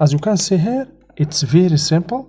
as you can see here, it's very simple.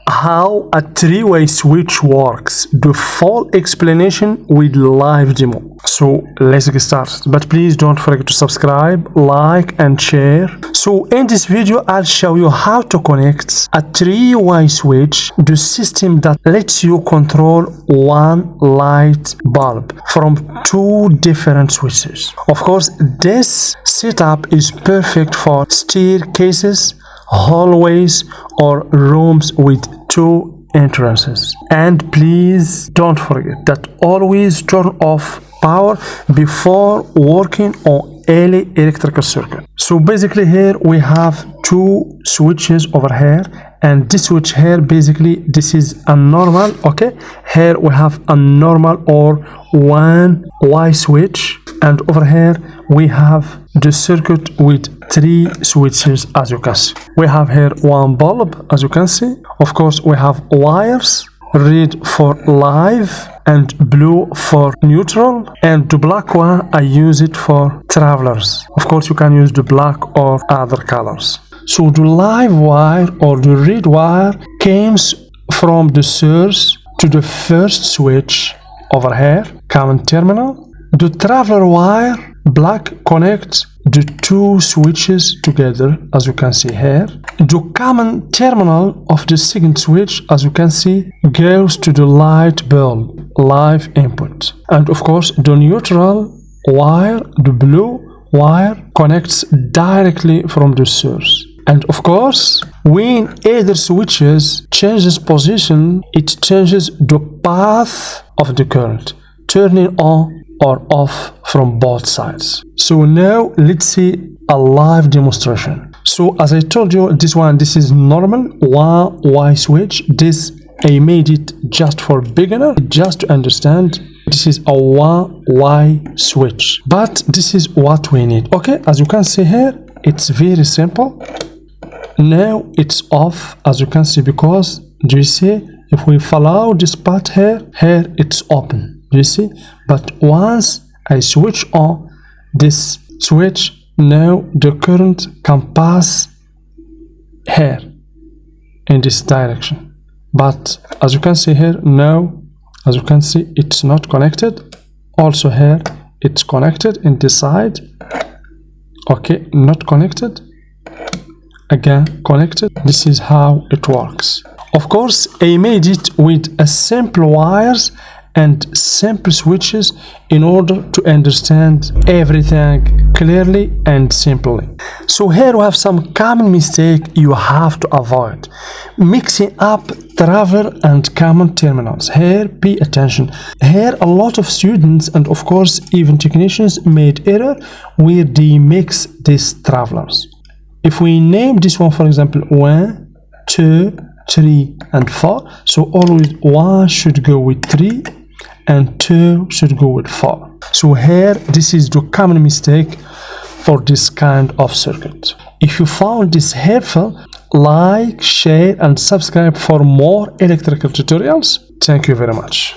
How a three-way switch works, the full explanation with live demo. So let's get started, but please don't forget to subscribe, like and share. So in this video I'll show you how to connect a three-way switch, the system that lets you control one light bulb from two different switches. Of course, this setup is perfect for staircases, hallways or rooms with two entrances. And please don't forget that always turn off power before working on any electrical circuit. So basically here we have two switches over here, and this switch here, basically this is a normal, okay? Here we have a normal or one Y switch, and over here we have the circuit with three switches. As you can see, we have here one bulb, as you can see. Of course we have wires, red for live and blue for neutral, and the black one I use it for travelers. Of course you can use the black or other colors. So the live wire or the red wire comes from the source to the first switch over here, common terminal. The traveler wire black connects the two switches together, as you can see here. The common terminal of the second switch, as you can see, goes to the light bulb, live input. And of course the neutral wire, the blue wire, connects directly from the source. And of course, when either switches changes position, it changes the path of the current, turning on or off from both sides. So now let's see a live demonstration. So as I told you, this is normal one Y switch. This I made it just for beginner, just to understand. This is a one Y switch, but this is what we need. Okay, as you can see here, it's very simple. Now it's off, as you can see, because do you see, if we follow this path here it's open, do you see? But once I switch on this switch, now the current can pass here in this direction. But as you can see here, now as you can see, it's not connected. Also here it's connected in this side. Okay, not connected. Again connected. This is how it works. Of course I made it with a simple wires and simple switches in order to understand everything clearly and simply. So here we have some common mistake you have to avoid: mixing up traveler and common terminals. Here pay attention. Here a lot of students and of course even technicians made error where they mix these travelers. If we name this one, for example, 1, 2, 3 and 4, so always 1 should go with 3 and 2 should go with 4. So here this is the common mistake for this kind of circuit. If you found this helpful, like, share and subscribe for more electrical tutorials. Thank you very much.